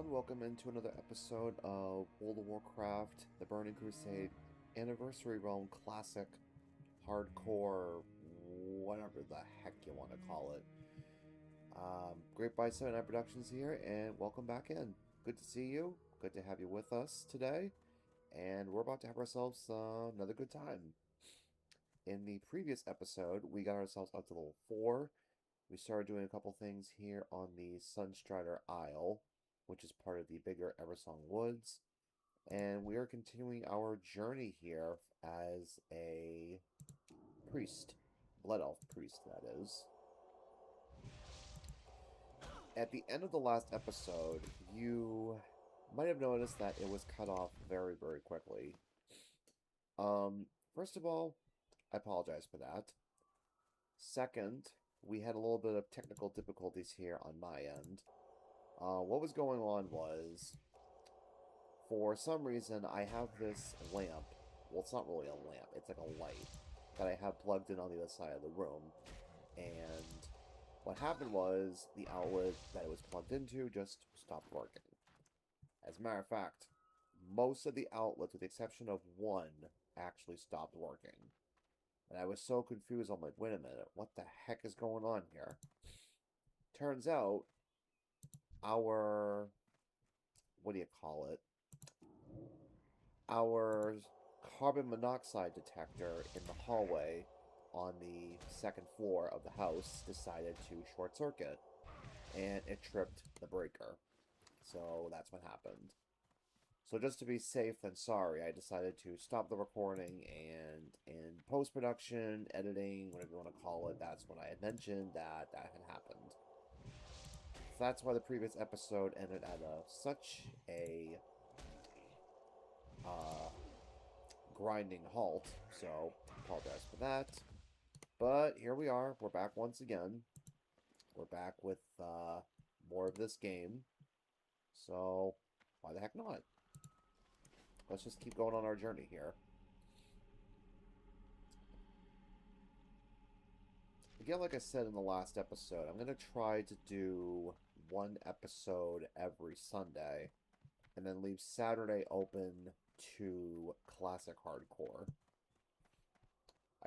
everyone. Welcome into another episode of World of Warcraft, the Burning Crusade Anniversary Realm Classic Hardcore, whatever the heck you want to call it. Great by 79 Productions here, and welcome back in. Good to see you. Good to have you with us today. And we're about to have ourselves another good time. In the previous episode, we got ourselves up to level 4. We started doing a couple things here on the Sunstrider Isle, which is part of the bigger Eversong Woods. And we are continuing our journey here as a priest. Blood Elf priest, that is. At the end of the last episode, you might have noticed that it was cut off very, very quickly. First of all, I apologize for that. Second, we had a little bit of technical difficulties here on my end. What was going on was, for some reason, I have this lamp. Well, it's not really a lamp. It's like a light that I have plugged in on the other side of the room. And what happened was the outlet that it was plugged into just stopped working. As a matter of fact, most of the outlets, with the exception of one, actually stopped working. And I was so confused, I'm like, wait a minute, what the heck is going on here? Turns out, our, what do you call it? Our carbon monoxide detector in the hallway on the second floor of the house decided to short circuit, and it tripped the breaker. So that's what happened. So just to be safe than sorry, I decided to stop the recording, and in post-production, editing, whatever you want to call it, that's when I had mentioned that that had happened. So that's why the previous episode ended at such a grinding halt, so apologize for that. But here we are, we're back once again. We're back with more of this game, so why the heck not? Let's just keep going on our journey here. Again, like I said in the last episode, I'm going to try to do one episode every Sunday, and then leave Saturday open to Classic Hardcore.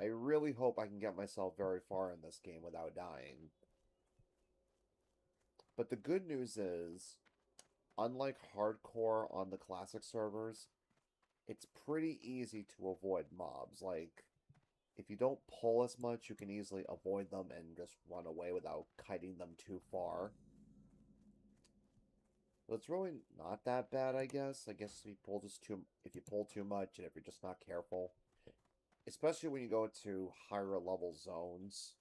I really hope I can get myself very far in this game without dying. But the good news is, unlike Hardcore on the Classic servers, it's pretty easy to avoid mobs. Like, if you don't pull as much, you can easily avoid them and just run away without kiting them too far. But it's really not that bad, I guess. I guess if you pull too much and if you're just not careful. Especially when you go to higher level zones.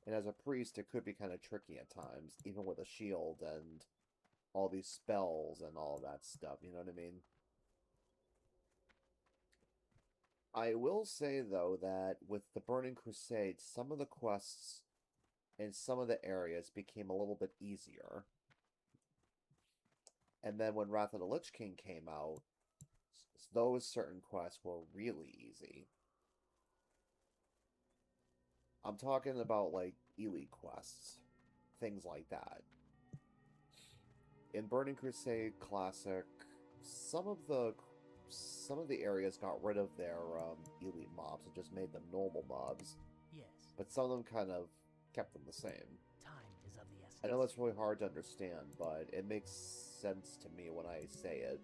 And as a priest, it could be kind of tricky at times, even with a shield and all these spells and all that stuff, you know what I mean? I will say, though, that with the Burning Crusade, some of the quests in some of the areas became a little bit easier. And then when Wrath of the Lich King came out, those certain quests were really easy. I'm talking about, like, elite quests. Things like that. In Burning Crusade Classic, some of the areas got rid of their elite mobs and just made them normal mobs. Yes. But some of them kind of kept them the same. Time is of the essence. I know that's really hard to understand, but it makes sense to me when I say it.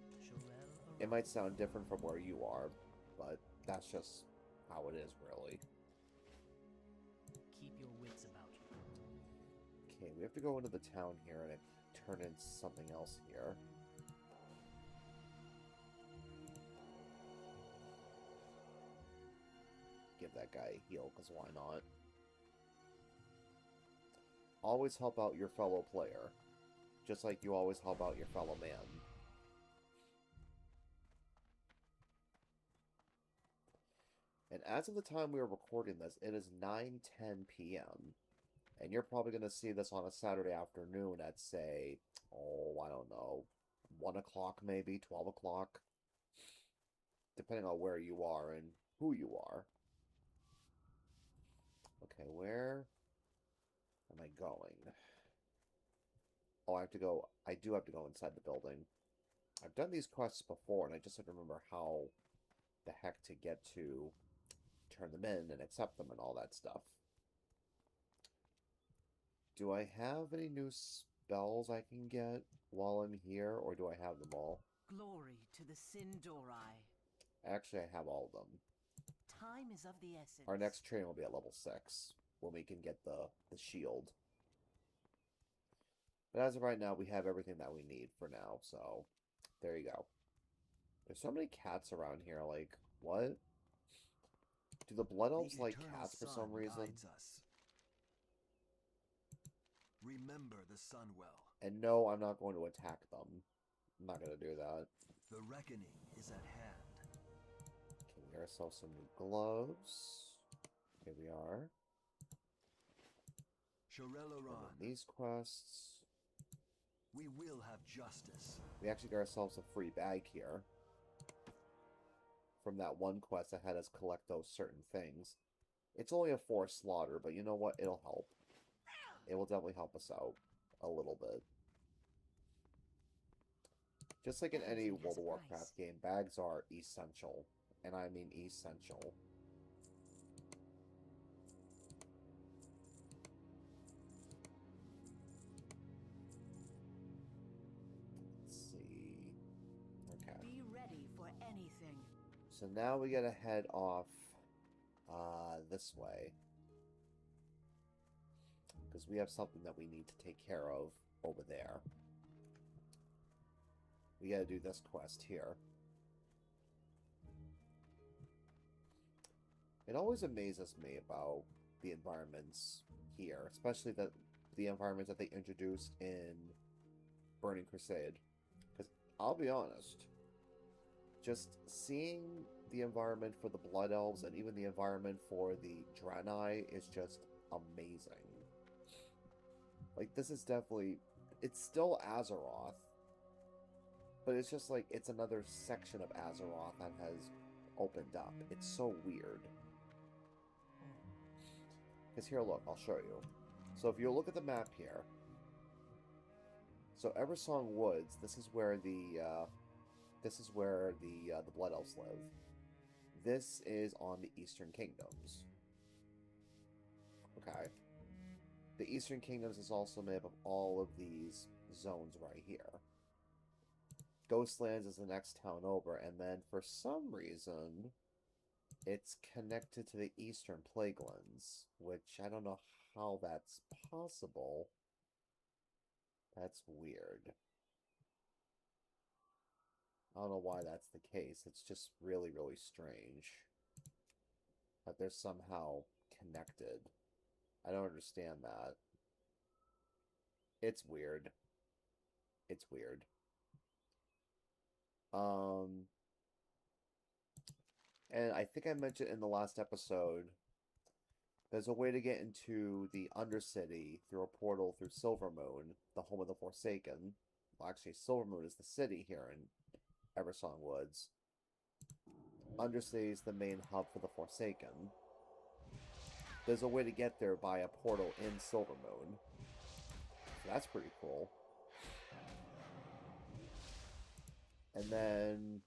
It might sound different from where you are, but that's just how it is, really. Keep your wits about you. Okay, we have to go into the town here and turn into something else here. Give that guy a heal, because why not? Always help out your fellow player, just like you always help out your fellow man. And as of the time we are recording this, it is 9:10 p.m. And you're probably going to see this on a Saturday afternoon at, say, oh, I don't know, 1 o'clock maybe, 12 o'clock. Depending on where you are and who you are. Okay, where am I going? Oh, I have to go. I do have to go inside the building. I've done these quests before, and I just have to remember how the heck to get to turn them in and accept them and all that stuff. Do I have any new spells I can get while I'm here, or do I have them all? Glory to the Sindori. Actually, I have all of them. Time is of the essence. Our next train will be at level 6, when we can get the shield. But as of right now, we have everything that we need for now, so there you go. There's so many cats around here, like, what? Do the Blood Elves like cats for some reason? Remember the sun well. And no, I'm not going to attack them. I'm not going to do that. The reckoning is at hand. Can we get ourselves some new gloves? Here we are. Shorelloran. These quests. We will have justice. We actually got ourselves a free bag here. From that one quest that had us collect those certain things. It's only a forced slaughter, but you know what? It'll help. It will definitely help us out a little bit. Just like in any World of Warcraft game, bags are essential. And I mean essential. Let's see. Okay. Be ready for anything. So now we gotta head off this way. Because we have something that we need to take care of over there. We gotta do this quest here. It always amazes me about the environments here, especially the environments that they introduced in Burning Crusade. Because I'll be honest, just seeing the environment for the Blood Elves and even the environment for the Draenei is just amazing. Like, this is definitely... It's still Azeroth, but it's just like, it's another section of Azeroth that has opened up. It's so weird. Because here, look, I'll show you. So if you look at the map here, so Eversong Woods, this is where the Blood Elves live. This is on the Eastern Kingdoms. Okay. The Eastern Kingdoms is also made up of all of these zones right here. Ghostlands is the next town over, and then for some reason, it's connected to the Eastern Plaguelands, which I don't know how that's possible. That's weird. I don't know why that's the case. It's just really, really strange. That they're somehow connected. I don't understand that. It's weird. It's weird. And I think I mentioned in the last episode, there's a way to get into the Undercity through a portal through Silvermoon, the home of the Forsaken. Well, actually, Silvermoon is the city here in Eversong Woods. Undercity is the main hub for the Forsaken. There's a way to get there by a portal in Silvermoon. So that's pretty cool. And then...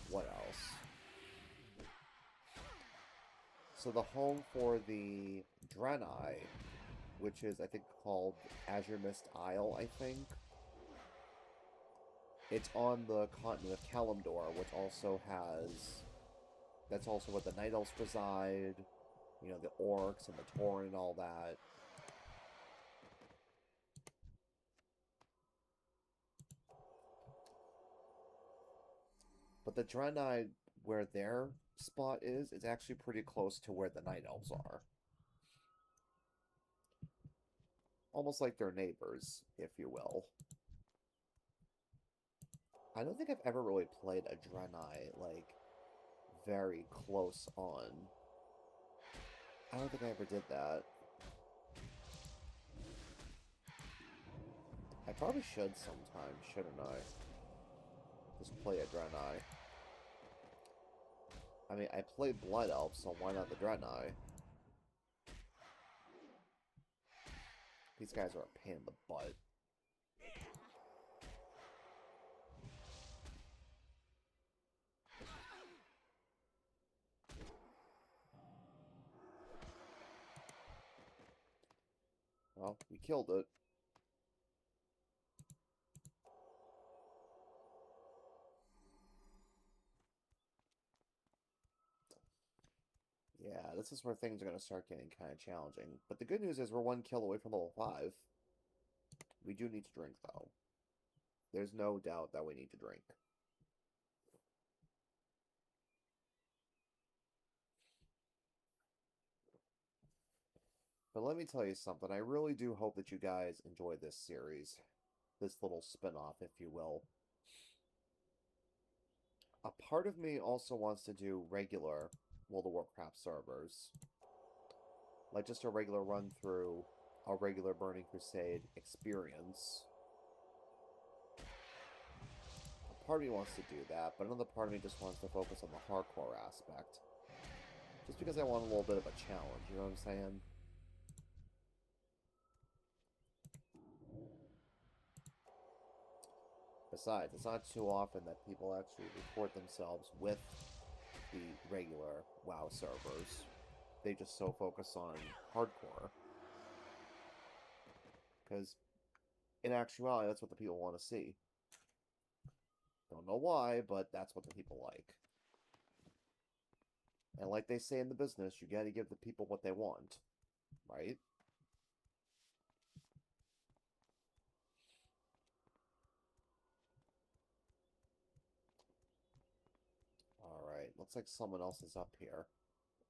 what else? So the home for the Draenei, which is, I think, called Azure Mist Isle, I think. It's on the continent of Kalimdor, which also has... That's also where the Night Elves reside. You know, the Orcs and the Tauren and all that. But the Draenei, where their spot is actually pretty close to where the Night Elves are. Almost like they're neighbors, if you will. I don't think I've ever really played a Draenei, like, very close on. I don't think I ever did that. I probably should sometime, shouldn't I? Just play a Draenei. I mean, I play Blood Elf, so why not the Draenei? These guys are a pain in the butt. Well, we killed it. Yeah, this is where things are going to start getting kind of challenging. But the good news is we're 1 kill away from level 5. We do need to drink, though. There's no doubt that we need to drink. But let me tell you something. I really do hope that you guys enjoy this series. This little spin-off, if you will. A part of me also wants to do regular World of Warcraft servers. Like just a regular run-through, a regular Burning Crusade experience. A part of me wants to do that, but another part of me just wants to focus on the hardcore aspect. Just because I want a little bit of a challenge, you know what I'm saying? Besides, it's not too often that people actually record themselves with the regular WoW servers. They just so focus on hardcore. Because, in actuality, that's what the people want to see. Don't know why, but that's what the people like. And like they say in the business, you gotta give the people what they want. Right? Alright, looks like someone else is up here.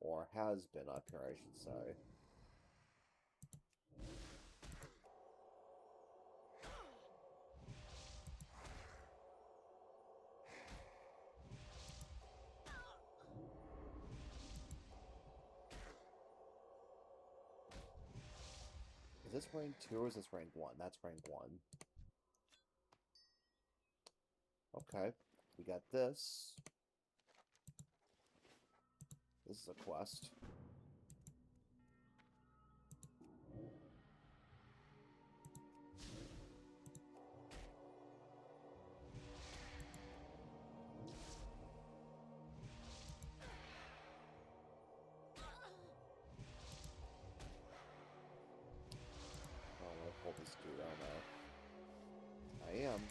Or has been up here, I should say. Is this rank 2 or is this rank 1? That's rank 1. Okay, we got this. This is a quest. Oh, I'm gonna pull this dude, aren't I? I am.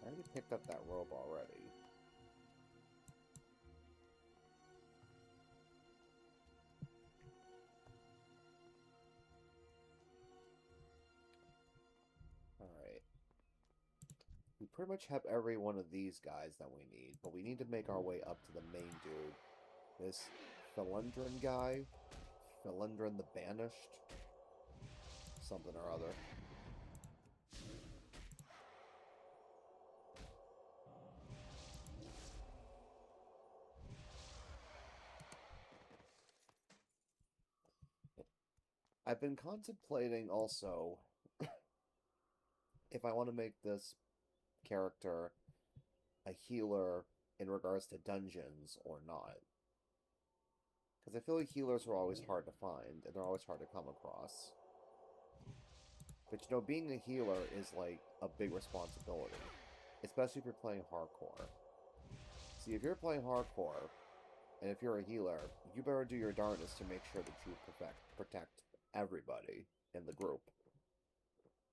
I already picked up that robe already. Alright. We pretty much have every one of these guys that we need, but we need to make our way up to the main dude. This Philendrin guy. Philendrin the Banished. Something or other. I've been contemplating also if I want to make this character a healer in regards to dungeons or not. Because I feel like healers are always hard to find, and they're always hard to come across. But you know, being a healer is like a big responsibility. Especially if you're playing hardcore. See, if you're playing hardcore, and if you're a healer, you better do your darndest to make sure that you protect everybody in the group.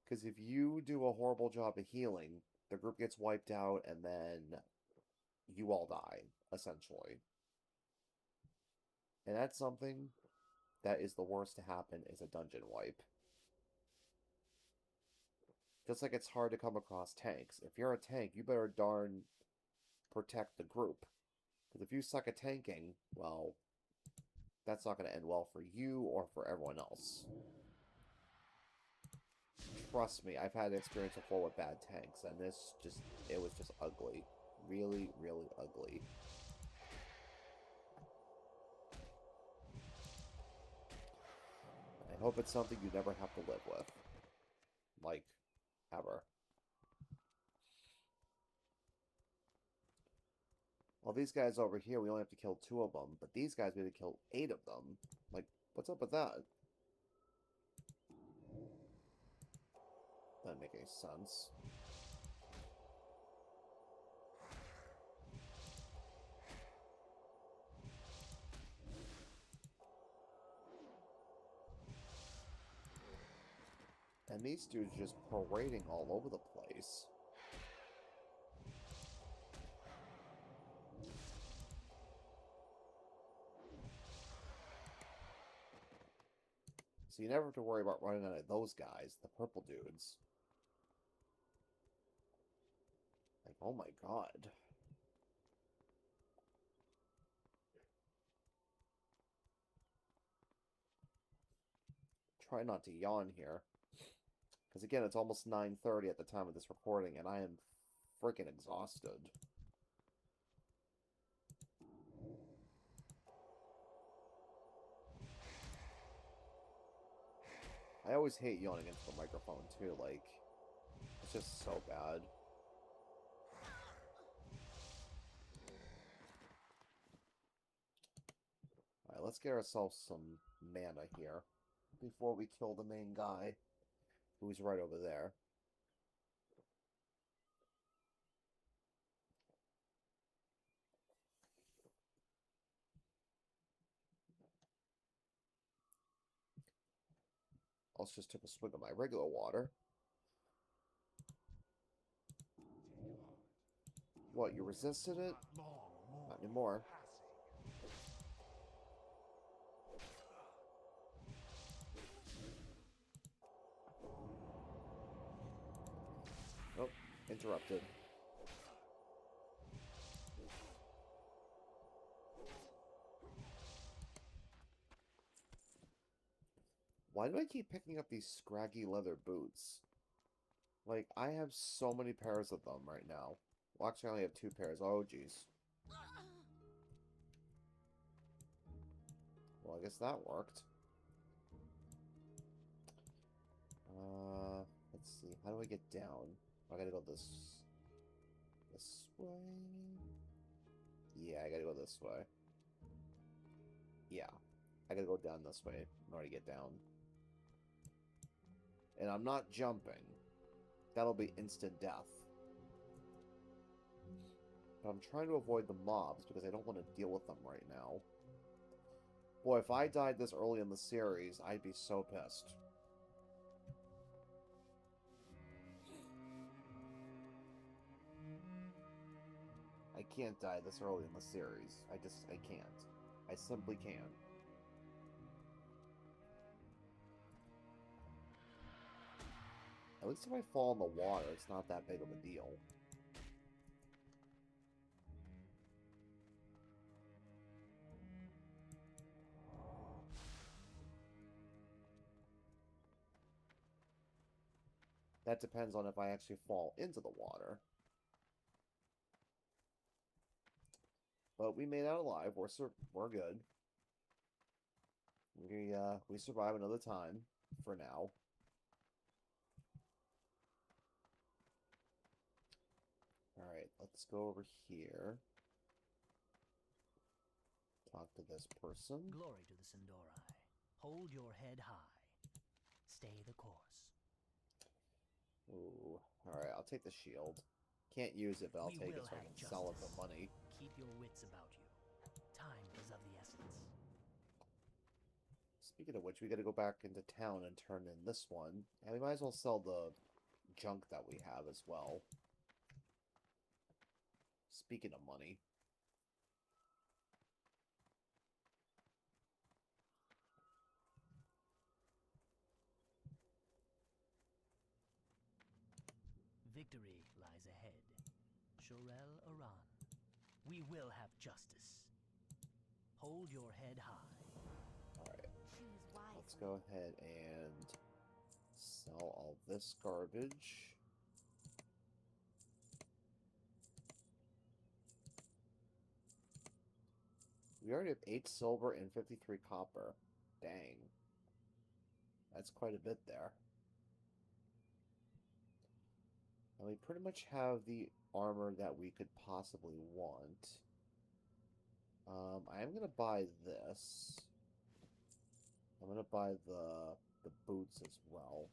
Because if you do a horrible job of healing, the group gets wiped out, and then you all die, essentially. And that's something that is the worst to happen is a dungeon wipe. Just like it's hard to come across tanks. If you're a tank, you better darn protect the group. Because if you suck at tanking, well, that's not going to end well for you or for everyone else. Trust me, I've had experience before with bad tanks, and it was just ugly. Really, really ugly. I hope it's something you never have to live with. Like, ever. Well, these guys over here, we only have to kill 2 of them, but these guys, we have to kill 8 of them. Like, what's up with that? Doesn't make any sense. And these dudes just parading all over the place. So you never have to worry about running out of those guys, the purple dudes. Like, oh my god. Try not to yawn here. Because again, it's almost 9:30 at the time of this recording, and I am freaking exhausted. I always hate yawning into the microphone, too. Like, it's just so bad. Alright, let's get ourselves some mana here before we kill the main guy, who's right over there. Also just took a swig of my regular water. What, you resisted it? Not anymore. Oh, interrupted. Why do I keep picking up these scraggy leather boots? Like, I have so many pairs of them right now. Well, actually, I only have 2 pairs. Oh, jeez. Well, I guess that worked. Let's see. How do I get down? I gotta go this way? Yeah, I gotta go this way. Yeah. I gotta go down this way in order to get down. And I'm not jumping. That'll be instant death. But I'm trying to avoid the mobs because I don't want to deal with them right now. Boy, if I died this early in the series, I'd be so pissed. I can't die this early in the series. I can't. I simply can't. At least if I fall in the water, it's not that big of a deal. That depends on if I actually fall into the water. But we made it out alive. We're good. We survive another time for now. Alright, let's go over here. Talk to this person. Glory to the Sindorai. Hold your head high. Stay the course. Ooh. Alright, I'll take the shield. Can't use it, but I'll take it so I can sell it for money. Keep your wits about you. Time is of the essence. Speaking of which, we gotta go back into town and turn in this one. And we might as well sell the junk that we have as well. Speaking of money. Victory lies ahead. Shorel Aran. We will have justice. Hold your head high. Alright. Let's go ahead and sell all this garbage. We already have 8 silver and 53 copper. Dang. That's quite a bit there. And we pretty much have the armor that we could possibly want. I am going to buy this. I'm going to buy the boots as well.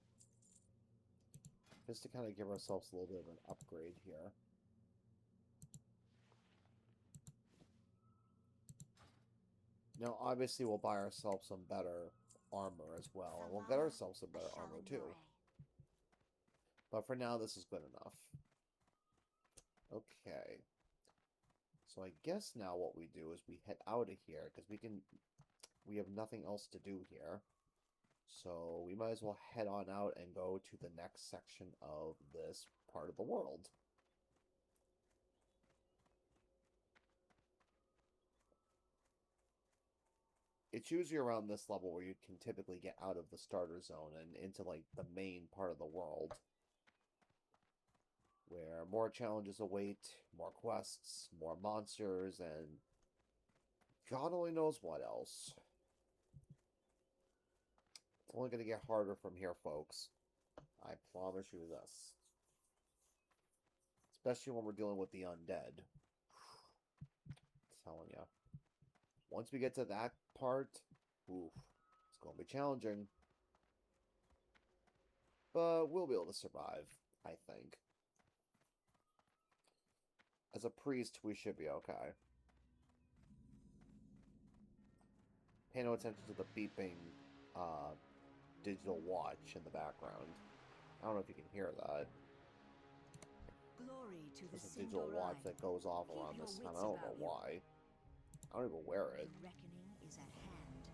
Just to kind of give ourselves a little bit of an upgrade here. Now, obviously, we'll buy ourselves some better armor as well. And we'll get ourselves some better armor, too. But for now, this is good enough. Okay. So I guess now what we do is we head out of here, because we have nothing else to do here. So we might as well head on out and go to the next section of this part of the world. It's usually around this level where you can typically get out of the starter zone and into, like, the main part of the world, where more challenges await, more quests, more monsters, and God only knows what else. It's only going to get harder from here, folks. I promise you this. Especially when we're dealing with the undead. I'm telling you. Once we get to that part, oof, it's going to be challenging. But we'll be able to survive, I think. As a priest, we should be okay. Pay no attention to the beeping digital watch in the background. I don't know if you can hear that. Glory to the There's a digital watch that goes off around this time. I don't know why. I don't even wear it. The reckoning is at hand.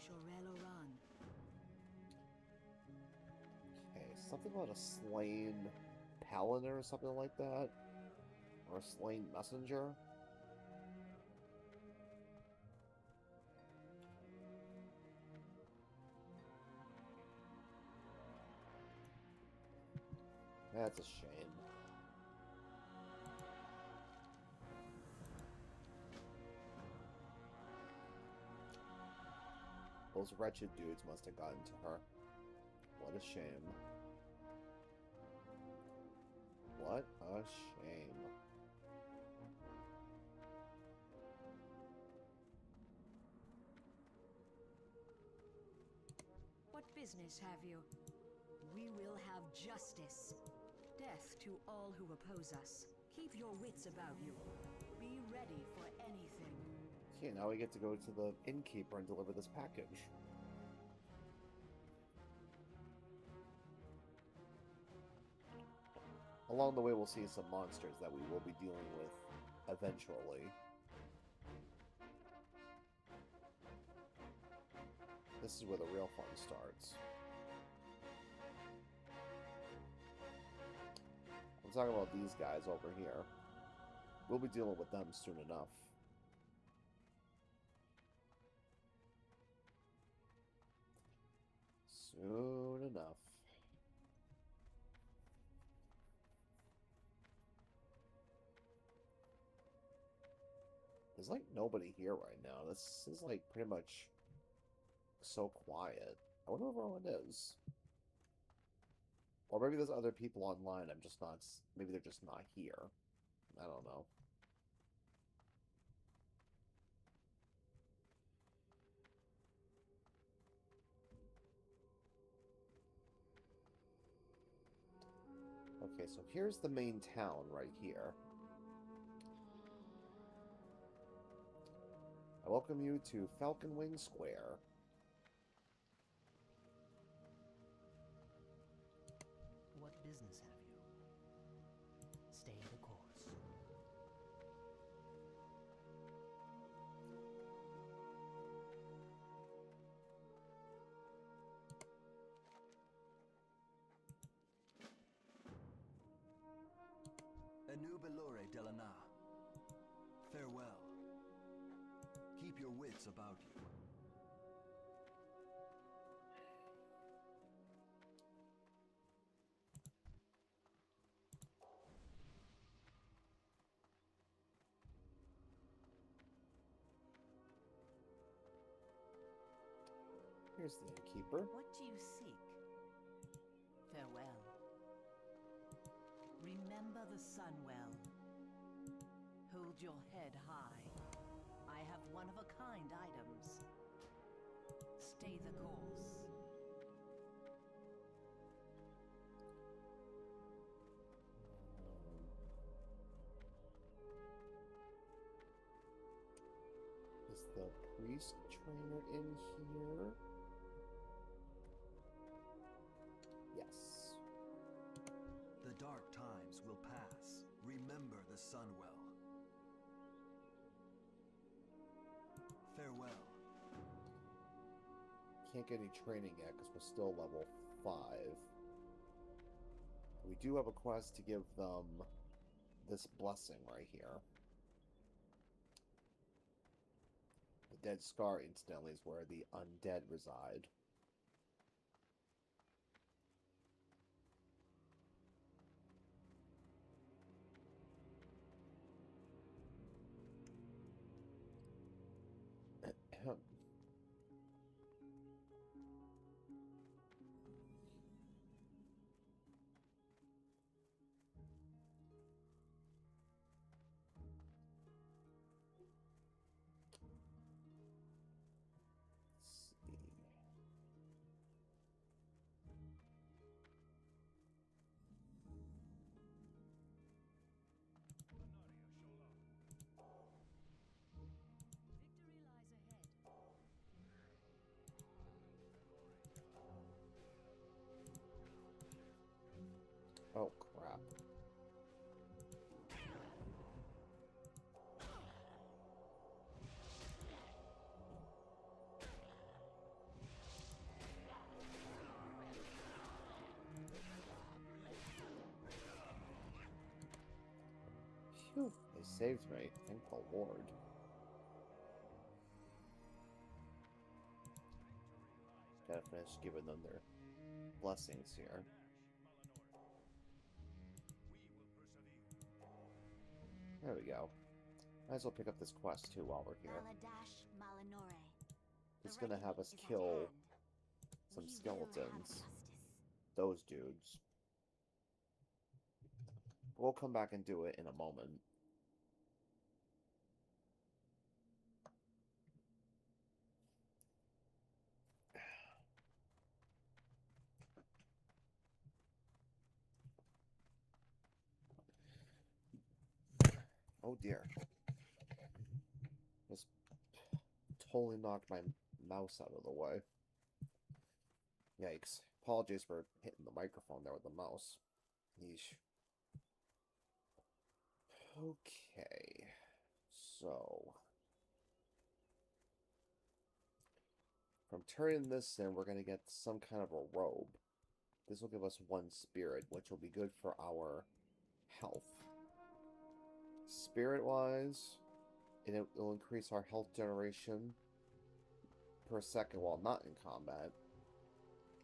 Shorel-Oran. Okay, something about a slain paladin or something like that? Or a slain messenger? That's a shame. Those wretched dudes must have gotten to her. What a shame. What a shame. What business have you? We will have justice. Death to all who oppose us. Keep your wits about you. Be ready for anything. Okay, now we get to go to the innkeeper and deliver this package. Along the way, we'll see some monsters that we will be dealing with eventually. This is where the real fun starts. I'm talking about these guys over here. We'll be dealing with them soon enough. Soon enough. There's like nobody here right now. This is like pretty much so quiet. I wonder where everyone is. Or maybe there's other people online. I'm just not. Maybe they're just not here. I don't know. Okay, so here's the main town right here. I welcome you to Falconwing Square. What business have you? Stay the course. Anu Galore Delana. Farewell. Keep your wits about you. Here's the innkeeper. What do you seek? Farewell. Remember the sun well. Hold your head high. I have one-of-a-kind items. Stay the course. Is the priest trainer in here? Yes. The dark times will pass. Remember the sun well. Farewell. Can't get any training yet because we're still level 5. We do have a quest to give them this blessing right here. The Dead Scar, incidentally, is where the undead reside. Oh, crap. Phew, they saved me. Thank the Lord. Gotta finish giving them their blessings here. There we go. Might as well pick up this quest too while we're here. It's gonna have us kill some skeletons. Those dudes. We'll come back and do it in a moment. Oh dear. Just totally knocked my mouse out of the way. Yikes. Apologies for hitting the microphone there with the mouse. Yeesh. Okay. So. From turning this in, we're going to get some kind of a robe. This will give us 1 spirit, which will be good for our health. Spirit-wise, it will increase our health generation per second while not in combat.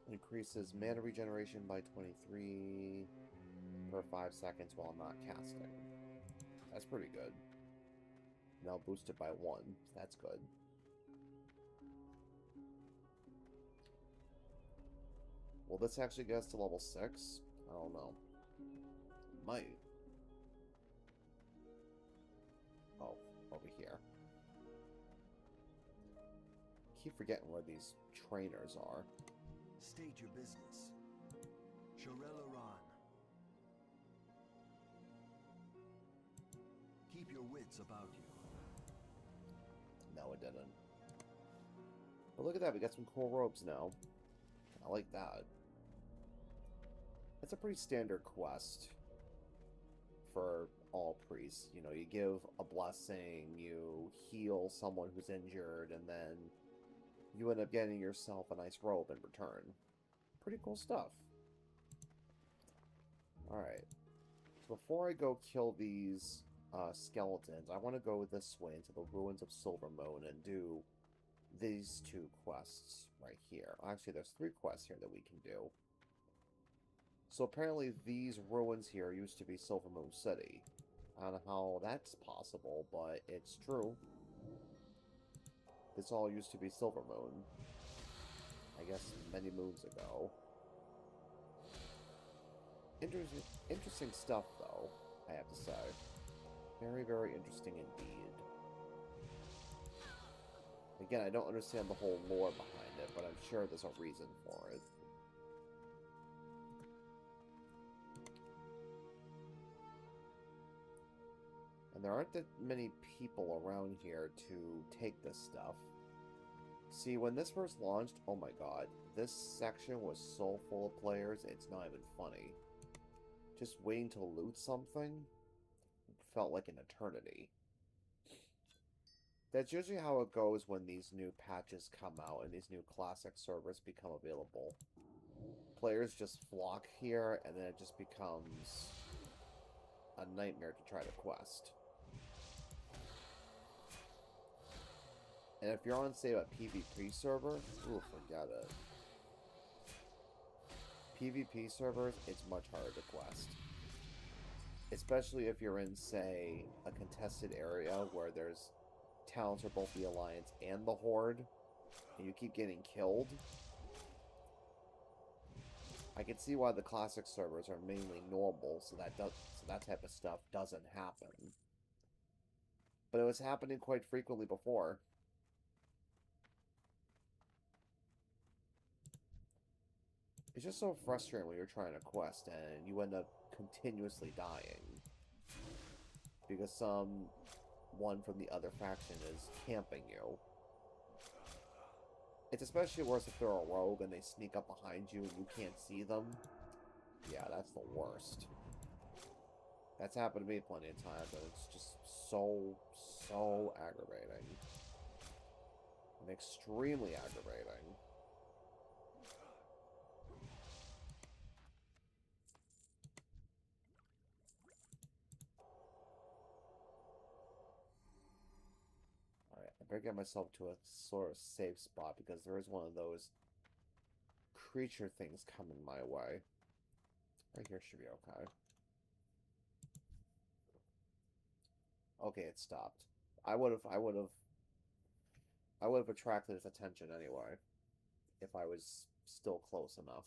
It increases mana regeneration by 23 per 5 seconds while not casting. That's pretty good. Now boost it by 1, so that's good. Will this actually get us to level 6? I don't know. Might. Oh, over here. Keep forgetting where these trainers are. State your business. Shorelaran. Keep your wits about you. No, it didn't. But look at that, we got some cool robes now. I like that. It's a pretty standard quest for all priests. You know, you give a blessing, you heal someone who's injured, and then you end up getting yourself a nice robe in return. Pretty cool stuff. Alright. So before I go kill these skeletons, I want to go this way into the ruins of Silvermoon and do these 2 quests right here. Actually, there's 3 quests here that we can do. So apparently these ruins here used to be Silvermoon City. I don't know how that's possible, but it's true. This all used to be Silvermoon. I guess many moons ago. Interesting stuff, though, I have to say. Very, very interesting indeed. Again, I don't understand the whole lore behind it, but I'm sure there's a reason for it. And there aren't that many people around here to take this stuff. See, when this first launched, oh my god, this section was so full of players, it's not even funny. Just waiting to loot something felt like an eternity. That's usually how it goes when these new patches come out and these new classic servers become available. Players just flock here, and then it just becomes a nightmare to try to quest. And if you're on, say, a PvP server, ooh, forget it. PvP servers, it's much harder to quest. Especially if you're in, say, a contested area where there's towns for both the Alliance and the Horde, and you keep getting killed. I can see why the classic servers are mainly normal, so that type of stuff doesn't happen. But it was happening quite frequently before. It's just so frustrating when you're trying to quest and you end up continuously dying. Because someone from the other faction is camping you. It's especially worse if they're a rogue and they sneak up behind you and you can't see them. Yeah, that's the worst. That's happened to me plenty of times, and it's just so aggravating. And extremely aggravating. I better get myself to a sort of safe spot because there is one of those creature things coming my way. Right here should be okay. Okay, it stopped. I would have attracted its attention anyway if I was still close enough.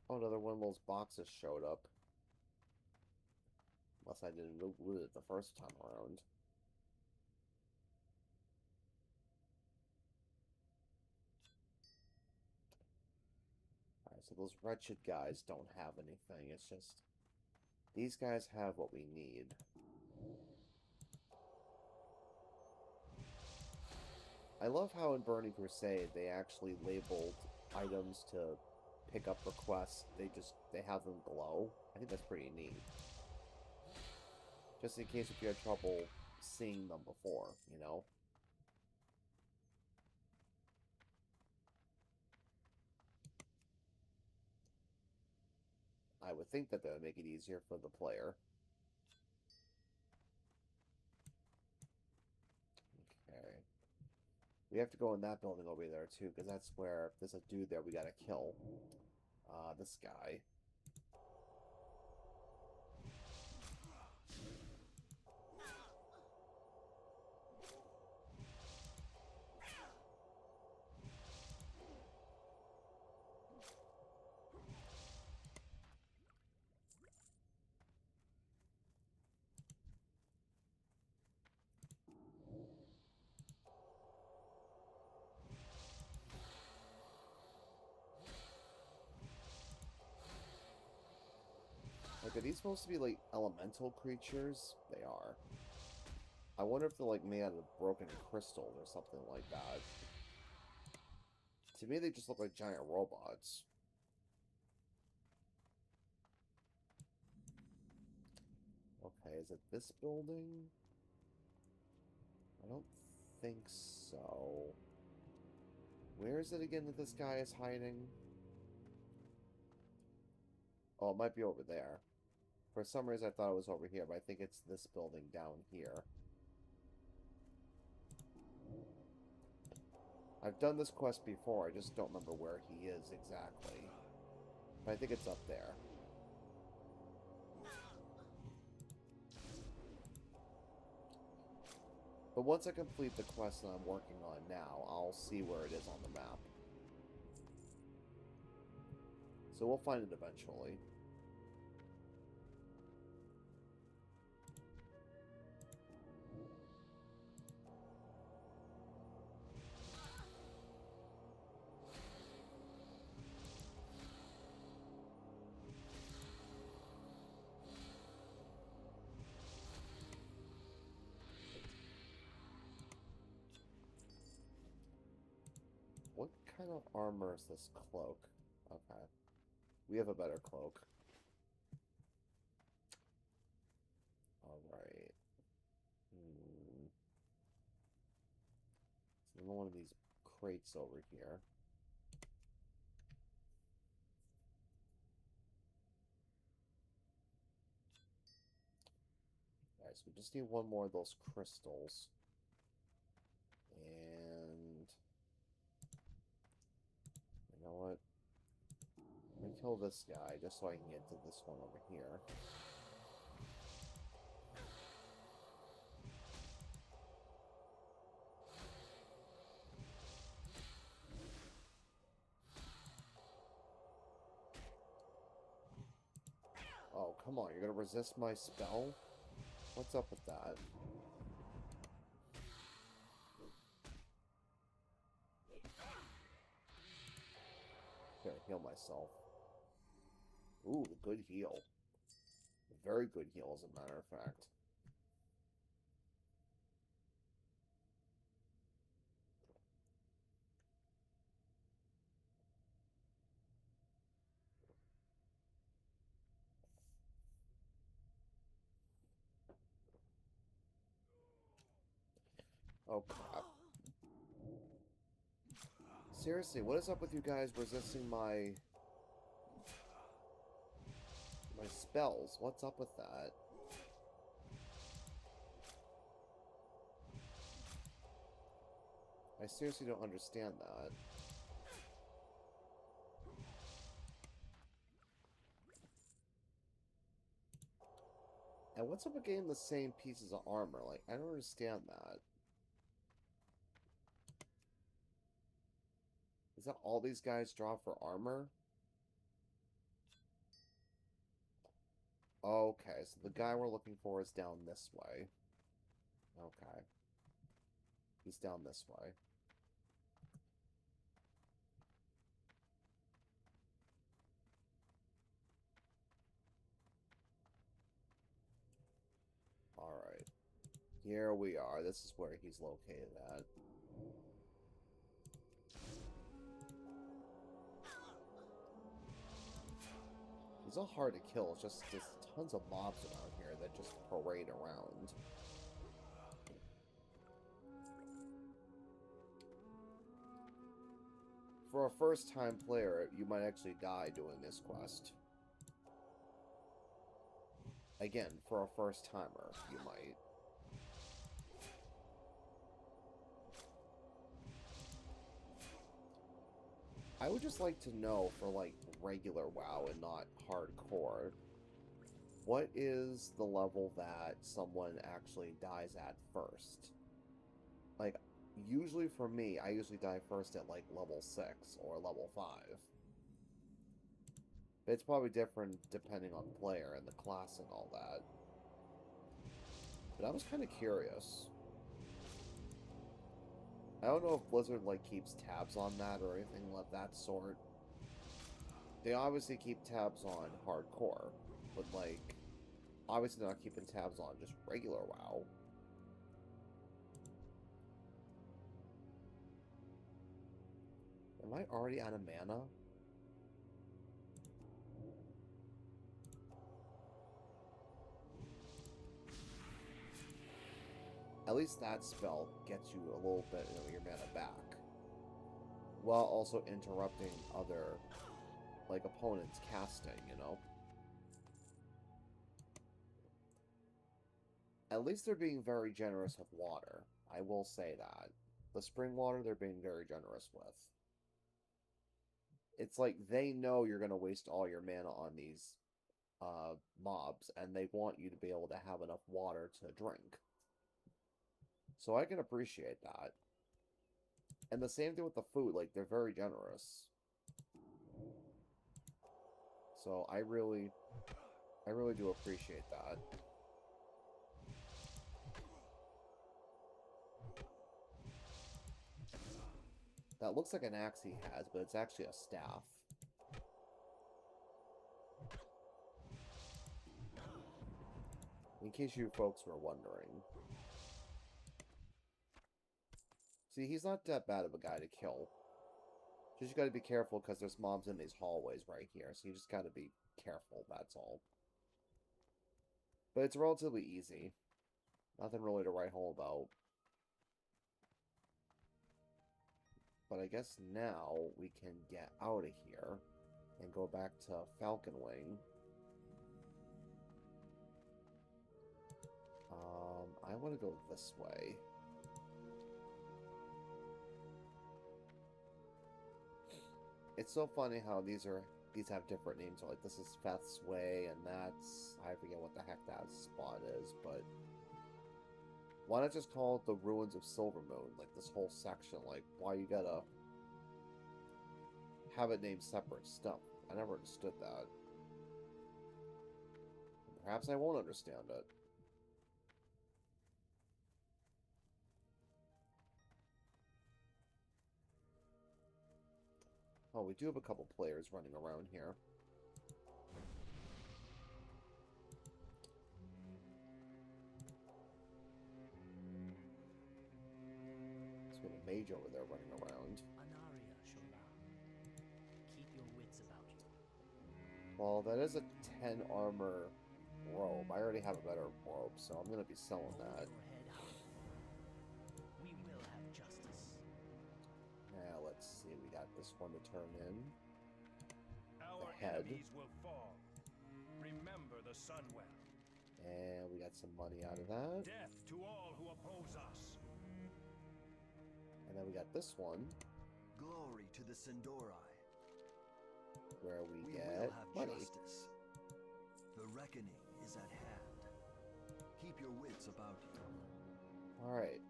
Oh, another one of those boxes showed up. Unless I didn't loot it the first time around. Alright, so those wretched guys don't have anything. It's just... these guys have what we need. I love how in Burning Crusade they actually labeled items to pick up requests. They have them below. I think that's pretty neat. Just in case if you had trouble seeing them before, you know? I would think that would make it easier for the player. Okay. We have to go in that building over there too, because that's where there's a dude there we gotta kill. This guy. Like, are these supposed to be, like, elemental creatures? They are. I wonder if they're, like, made out of broken crystals or something like that. To me, they just look like giant robots. Okay, is it this building? I don't think so. Where is it again that this guy is hiding? Oh, it might be over there. For some reason I thought it was over here, but I think it's this building down here. I've done this quest before, I just don't remember where he is exactly. But I think it's up there. But once I complete the quest that I'm working on now, I'll see where it is on the map. So we'll find it eventually. What kind of armor is this cloak? Okay. We have a better cloak. Alright. So another one of these crates over here. Alright, so we just need one more of those crystals. And... you know what? Let me kill this guy, just so I can get to this one over here. Oh, come on, you're gonna resist my spell? What's up with that? Here, heal myself. Ooh, good heal. Very good heal, as a matter of fact. Oh, crap. Seriously, what is up with you guys resisting my spells? What's up with that? I seriously don't understand that. And what's up with getting the same pieces of armor? Like, I don't understand that. Is that all these guys draw for armor? Okay, so the guy we're looking for is down this way. Okay. He's down this way. Alright. Here we are. This is where he's located at. He's not hard to kill. It's just there's tons of mobs around here that just parade around. For a first-time player, you might actually die doing this quest. Again, for a first-timer, you might. I would just like to know, for, like, regular WoW and not hardcore, what is the level that someone actually dies at first? Like, usually for me, I usually die first at, like, level 6 or level 5. But it's probably different depending on the player and the class and all that. But I was kind of curious. I don't know if Blizzard, like, keeps tabs on that or anything of that sort. They obviously keep tabs on hardcore, but, like, obviously not keeping tabs on just regular WoW. Am I already out of mana? At least that spell gets you a little bit of your mana back, while also interrupting other, like, opponents casting, you know? At least they're being very generous with water. I will say that. The spring water they're being very generous with. it's like they know you're going to waste all your mana on these mobs, and they want you to be able to have enough water to drink. So I can appreciate that. And the same thing with the food, like, they're very generous. So I really do appreciate that. That looks like an axe he has, but it's actually a staff. In case you folks were wondering. See, he's not that bad of a guy to kill. Just you gotta be careful because there's mobs in these hallways right here, so you just gotta be careful, that's all. But it's relatively easy. Nothing really to write home about. But I guess now we can get out of here and go back to Falcon Wing. I want to go this way. It's so funny how these have different names. Like this is Feth's Way, and that's, I forget what the heck that spot is, but why not just call it the Ruins of Silvermoon? Like this whole section, like why you gotta have it named separate stuff? I never understood that. Perhaps I won't understand it. Oh, we do have a couple players running around here. There's been a mage over there running around. Anaria Shola. Keep your wits about you. Well, that is a 10 armor robe. I already have a better robe, so I'm going to be selling that. Hold your head high. We will have justice. Now, let's see. We got this one to turn in. Our head. enemies will fall. Remember the Sunwell. And we got some money out of that. Death to all who oppose us. And then we got this one, Glory to the Sindorai. where we We get will have money. justice. The reckoning is at hand. Keep your wits about you. Alright.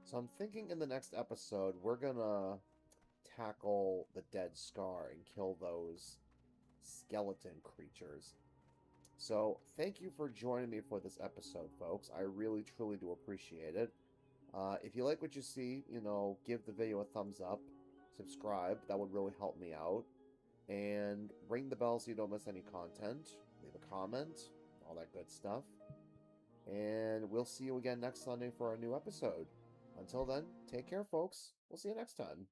So I'm thinking in the next episode, we're gonna tackle the Dead Scar and kill those skeleton creatures. So, thank you for joining me for this episode, folks. I really, truly do appreciate it. If you like what you see, you know, give the video a thumbs up, subscribe, that would really help me out, and ring the bell so you don't miss any content, leave a comment, all that good stuff, and we'll see you again next Sunday for our new episode. Until then, take care, folks. We'll see you next time.